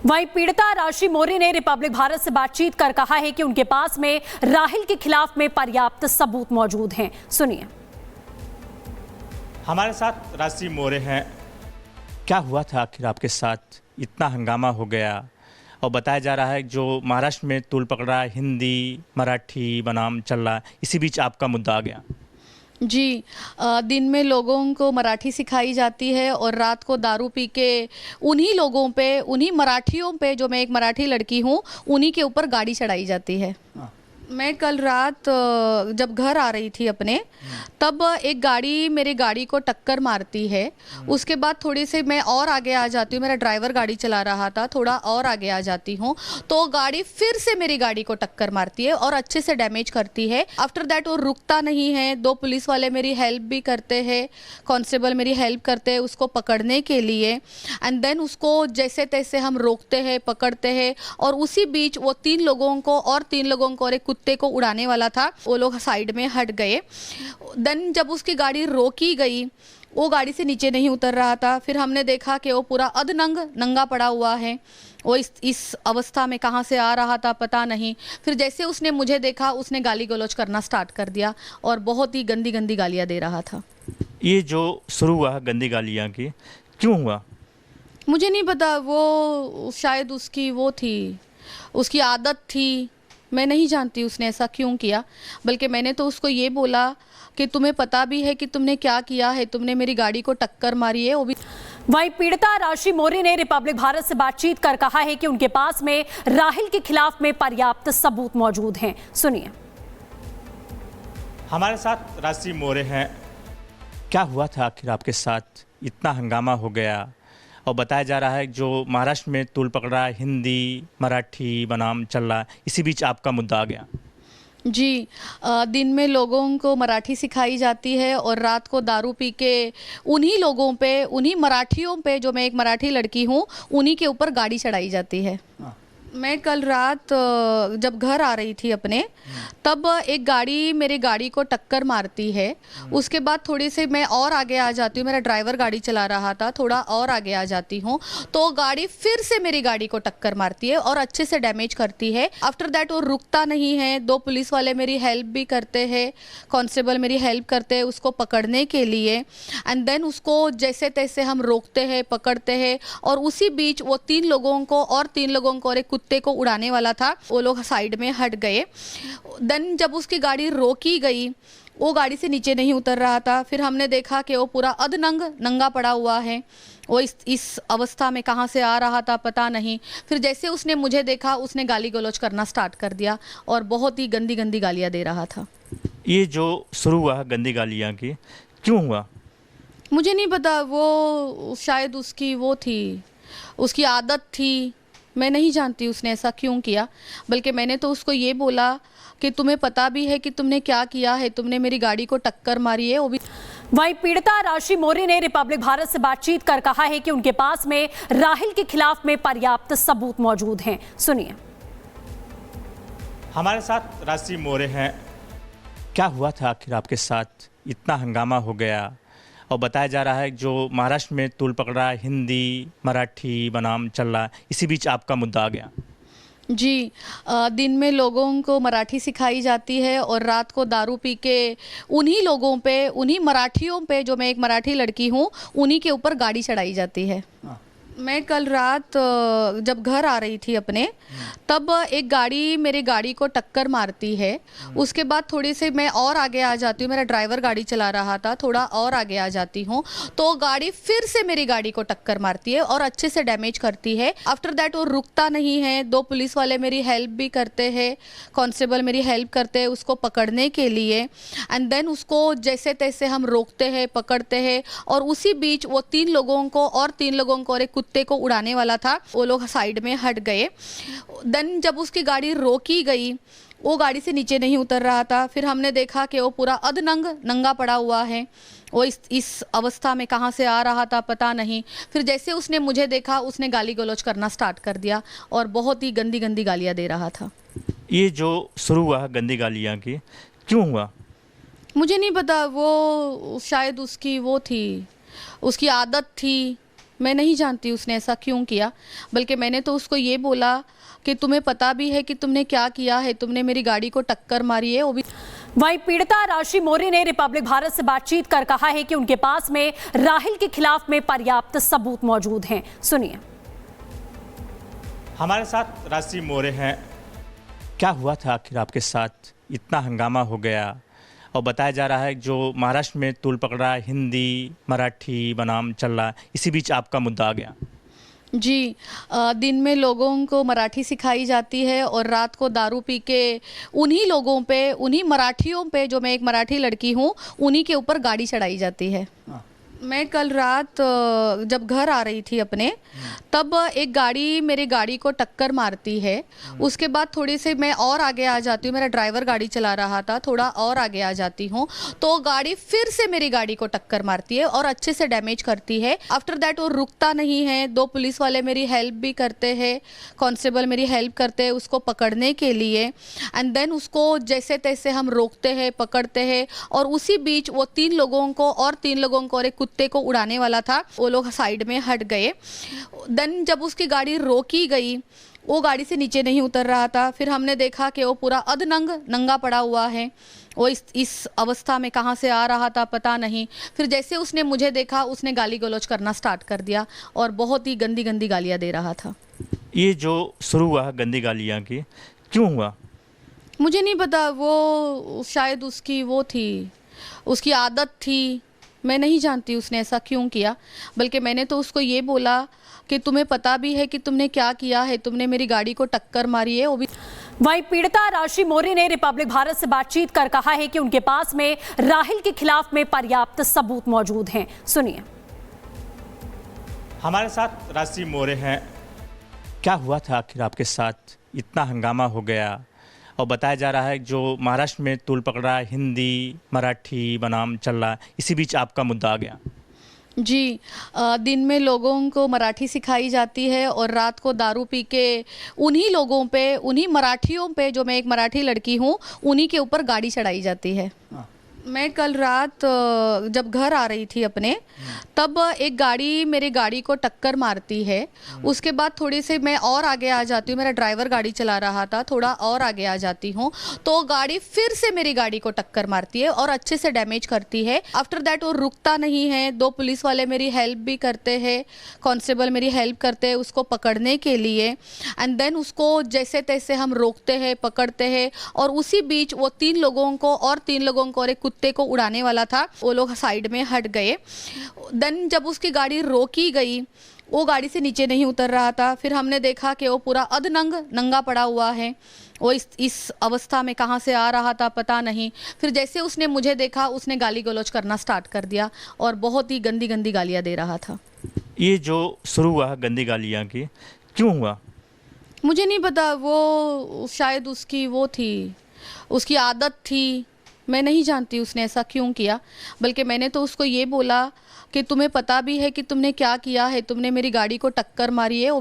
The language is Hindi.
वहीं पीड़िता राशि मौर्य ने रिपब्लिक भारत से बातचीत कर कहा है कि उनके पास में राहिल के खिलाफ में पर्याप्त सबूत मौजूद हैं। सुनिए। हमारे साथ राशि मौर्य हैं। क्या हुआ था आखिर आपके साथ? इतना हंगामा हो गया और बताया जा रहा है जो महाराष्ट्र में तूल पकड़ा, हिंदी मराठी बनाम चल रहा है, इसी बीच आपका मुद्दा आ गया। जी, दिन में लोगों को मराठी सिखाई जाती है और रात को दारू पी के उन्हीं लोगों पे, उन्हीं मराठियों पे, जो मैं एक मराठी लड़की हूँ, उन्हीं के ऊपर गाड़ी चढ़ाई जाती है। मैं कल रात जब घर आ रही थी अपने, तब एक गाड़ी मेरी गाड़ी को टक्कर मारती है। उसके बाद थोड़ी सी मैं और आगे आ जाती हूँ, मेरा ड्राइवर गाड़ी चला रहा था, थोड़ा और आगे आ जाती हूँ तो गाड़ी फिर से मेरी गाड़ी को टक्कर मारती है और अच्छे से डैमेज करती है। आफ्टर दैट वो रुकता नहीं है। दो पुलिस वाले मेरी हेल्प भी करते हैं, कांस्टेबल मेरी हेल्प करते हैं उसको पकड़ने के लिए। एंड देन उसको जैसे तैसे हम रोकते हैं, पकड़ते हैं और उसी बीच वो तीन लोगों को और एक कुत्ते को उड़ाने वाला था, वो लोग साइड में हट गए। देन जब उसकी गाड़ी रोकी गई, वो गाड़ी से नीचे नहीं उतर रहा था। फिर हमने देखा कि वो पूरा अधनंग नंगा पड़ा हुआ है। वो इस अवस्था में कहाँ से आ रहा था पता नहीं। फिर जैसे उसने मुझे देखा, उसने गाली गलौज करना स्टार्ट कर दिया और बहुत ही गंदी गंदी गालियाँ दे रहा था। ये जो शुरू हुआ गंदी गालियाँ की, क्यों हुआ? मुझे नहीं पता, वो शायद उसकी आदत थी। मैं नहीं जानती उसने ऐसा क्यों किया, बल्कि मैंने तो उसको ये बोला कि तुम्हें पता भी है कि तुमने क्या किया है, तुमने मेरी गाड़ी को टक्कर मारी है, वो भी। वहीं पीड़िता राशि मौर्य ने रिपब्लिक भारत से बातचीत कर कहा है कि उनके पास में राहिल के खिलाफ में पर्याप्त सबूत मौजूद हैं। सुनिए। हमारे साथ राशि मौर्य हैं। क्या हुआ था आखिर आपके साथ? इतना हंगामा हो गया और बताया जा रहा है जो महाराष्ट्र में तूल पकड़ा, हिंदी मराठी बनाम चल रहा है, इसी बीच आपका मुद्दा आ गया। जी, दिन में लोगों को मराठी सिखाई जाती है और रात को दारू पी के उन्हीं लोगों पे, उन्हीं मराठियों पे, जो मैं एक मराठी लड़की हूँ, उन्हीं के ऊपर गाड़ी चढ़ाई जाती है। मैं कल रात जब घर आ रही थी अपने, तब एक गाड़ी मेरी गाड़ी को टक्कर मारती है। उसके बाद थोड़ी सी मैं और आगे आ जाती हूँ, मेरा ड्राइवर गाड़ी चला रहा था, थोड़ा और आगे आ जाती हूँ तो गाड़ी फिर से मेरी गाड़ी को टक्कर मारती है और अच्छे से डैमेज करती है। आफ्टर दैट वो रुकता नहीं है। दो पुलिस वाले मेरी हेल्प भी करते हैं, कांस्टेबल मेरी हेल्प करते हैं उसको पकड़ने के लिए। एंड देन उसको जैसे तैसे हम रोकते हैं, पकड़ते हैं और उसी बीच वो तीन लोगों को और एक कुत्ते को उड़ाने वाला था, वो लोग साइड में हट गए। देन जब उसकी गाड़ी रोकी गई, वो गाड़ी से नीचे नहीं उतर रहा था। फिर हमने देखा कि वो पूरा अधनंग नंगा पड़ा हुआ है। वो इस अवस्था में कहाँ से आ रहा था पता नहीं। फिर जैसे उसने मुझे देखा, उसने गाली गलौज करना स्टार्ट कर दिया और बहुत ही गंदी गंदी गालियाँ दे रहा था। ये जो शुरू हुआ गंदी गालियाँ की, क्यों हुआ? मुझे नहीं पता, वो शायद उसकी आदत थी। मैं नहीं जानती उसने ऐसा क्यों किया, बल्कि मैंने तो उसको ये बोला कि तुम्हें पता भी है कि तुमने क्या किया है, तुमने मेरी गाड़ी को टक्कर मारी है, वो भी। वहीं पीड़िता राशि मौर्य ने रिपब्लिक भारत से बातचीत कर कहा है कि उनके पास में राहिल के खिलाफ में पर्याप्त सबूत मौजूद हैं। सुनिए। हमारे साथ राशि मौर्य हैं। क्या हुआ था आखिर आपके साथ? इतना हंगामा हो गया और बताया जा रहा है जो महाराष्ट्र में तूल पकड़ा, हिंदी मराठी बनाम चल रहा है, इसी बीच आपका मुद्दा आ गया। जी, दिन में लोगों को मराठी सिखाई जाती है और रात को दारू पी के उन्हीं लोगों पे, उन्हीं मराठियों पे, जो मैं एक मराठी लड़की हूँ, उन्हीं के ऊपर गाड़ी चढ़ाई जाती है। मैं कल रात जब घर आ रही थी अपने, तब एक गाड़ी मेरी गाड़ी को टक्कर मारती है। उसके बाद थोड़ी सी मैं और आगे आ जाती हूँ, मेरा ड्राइवर गाड़ी चला रहा था, थोड़ा और आगे आ जाती हूँ तो गाड़ी फिर से मेरी गाड़ी को टक्कर मारती है और अच्छे से डैमेज करती है। आफ्टर दैट वो रुकता नहीं है। दो पुलिस वाले मेरी हेल्प भी करते हैं, कांस्टेबल मेरी हेल्प करते हैं उसको पकड़ने के लिए। एंड देन उसको जैसे तैसे हम रोकते हैं, पकड़ते हैं और उसी बीच वो तीन लोगों को और एक कुत्ते को उड़ाने वाला था, वो लोग साइड में हट गए। देन जब उसकी गाड़ी रोकी गई, वो गाड़ी से नीचे नहीं उतर रहा था। फिर हमने देखा कि वो पूरा अधनंग नंगा पड़ा हुआ है। वो इस अवस्था में कहाँ से आ रहा था पता नहीं। फिर जैसे उसने मुझे देखा, उसने गाली गलौज करना स्टार्ट कर दिया और बहुत ही गंदी गंदी गालियाँ दे रहा था। ये जो शुरू हुआ गंदी गालियाँ की, क्यों हुआ? मुझे नहीं पता, वो शायद उसकी आदत थी। मैं नहीं जानती उसने ऐसा क्यों किया, बल्कि मैंने तो उसको ये बोला कि तुम्हें पता भी है कि तुमने क्या किया है, तुमने मेरी गाड़ी को टक्कर मारी है, वो भी। वहीं पीड़िता राशि मौर्य ने रिपब्लिक भारत से बातचीत कर कहा है कि उनके पास में राहिल के खिलाफ में पर्याप्त सबूत मौजूद हैं। सुनिए। हमारे साथ राशि मौर्य हैं। क्या हुआ था आखिर आपके साथ? इतना हंगामा हो गया और बताया जा रहा है जो महाराष्ट्र में तूल पकड़ा, हिंदी मराठी बनाम चल रहा है, इसी बीच आपका मुद्दा आ गया। जी, दिन में लोगों को मराठी सिखाई जाती है और रात को दारू पी के उन्हीं लोगों पे, उन्हीं मराठियों पे, जो मैं एक मराठी लड़की हूँ, उन्हीं के ऊपर गाड़ी चढ़ाई जाती है। मैं कल रात जब घर आ रही थी अपने, तब एक गाड़ी मेरी गाड़ी को टक्कर मारती है। उसके बाद थोड़ी सी मैं और आगे आ जाती हूँ, मेरा ड्राइवर गाड़ी चला रहा था, थोड़ा और आगे आ जाती हूँ तो गाड़ी फिर से मेरी गाड़ी को टक्कर मारती है और अच्छे से डैमेज करती है। आफ्टर दैट वो रुकता नहीं है, 2 पुलिस वाले मेरी हेल्प भी करते हैं, कांस्टेबल मेरी हेल्प करते हैं उसको पकड़ने के लिए। एंड देन उसको जैसे तैसे हम रोकते हैं, पकड़ते हैं, और उसी बीच वो 3 लोगों को और एक कुत्ते को उड़ाने वाला था, वो लोग साइड में हट गए। देन जब उसकी गाड़ी रोकी गई, वो गाड़ी से नीचे नहीं उतर रहा था। फिर हमने देखा कि वो पूरा अधनंग नंगा पड़ा हुआ है। वो इस अवस्था में कहाँ से आ रहा था पता नहीं। फिर जैसे उसने मुझे देखा, उसने गाली गलौज करना स्टार्ट कर दिया और बहुत ही गंदी गंदी गालियाँ दे रहा था। ये जो शुरू हुआ गंदी गालियाँ की, क्यों हुआ? मुझे नहीं पता, वो शायद उसकी वो थी, उसकी आदत थी। मैं नहीं जानती उसने ऐसा क्यों किया, बल्कि मैंने तो उसको ये बोला कि तुम्हें पता भी है कि तुमने क्या किया है, तुमने मेरी गाड़ी को टक्कर मारी है, वो भी। वहीं पीड़िता राशि मौर्य ने रिपब्लिक भारत से बातचीत कर कहा है कि उनके पास में राहिल के खिलाफ में पर्याप्त सबूत मौजूद हैं। सुनिए। हमारे साथ राशि मौर्य हैं। क्या हुआ था आखिर आपके साथ? इतना हंगामा हो गया और बताया जा रहा है जो महाराष्ट्र में तूल पकड़ा, हिंदी मराठी बनाम चल रहा है, इसी बीच आपका मुद्दा आ गया। जी, दिन में लोगों को मराठी सिखाई जाती है और रात को दारू पी के उन्हीं लोगों पे, उन्हीं मराठियों पे, जो मैं एक मराठी लड़की हूँ, उन्हीं के ऊपर गाड़ी चढ़ाई जाती है। मैं कल रात जब घर आ रही थी अपने, तब एक गाड़ी मेरी गाड़ी को टक्कर मारती है। उसके बाद थोड़ी सी मैं और आगे आ जाती हूँ, मेरा ड्राइवर गाड़ी चला रहा था, थोड़ा और आगे आ जाती हूँ तो गाड़ी फिर से मेरी गाड़ी को टक्कर मारती है और अच्छे से डैमेज करती है। आफ्टर दैट वो रुकता नहीं है, 2 पुलिस वाले मेरी हेल्प भी करते हैं, कांस्टेबल मेरी हेल्प करते हैं उसको पकड़ने के लिए। एंड देन उसको जैसे तैसे हम रोकते हैं, पकड़ते हैं, और उसी बीच वो 3 लोगों को और एक कुत्ते को उड़ाने वाला था, वो लोग साइड में हट गए। देन जब उसकी गाड़ी रोकी गई, वो गाड़ी से नीचे नहीं उतर रहा था। फिर हमने देखा कि वो पूरा अधनंग नंगा पड़ा हुआ है। वो इस अवस्था में कहाँ से आ रहा था पता नहीं। फिर जैसे उसने मुझे देखा, उसने गाली गलौज करना स्टार्ट कर दिया और बहुत ही गंदी गंदी गालियाँ दे रहा था। ये जो शुरू हुआ गंदी गालियाँ की, क्यों हुआ? मुझे नहीं पता, वो शायद उसकी वो थी, उसकी आदत थी। मैं नहीं जानती उसने ऐसा क्यों किया, बल्कि मैंने तो उसको ये बोला कि तुम्हें पता भी है कि तुमने क्या किया है, तुमने मेरी गाड़ी को टक्कर मारी है, वो भी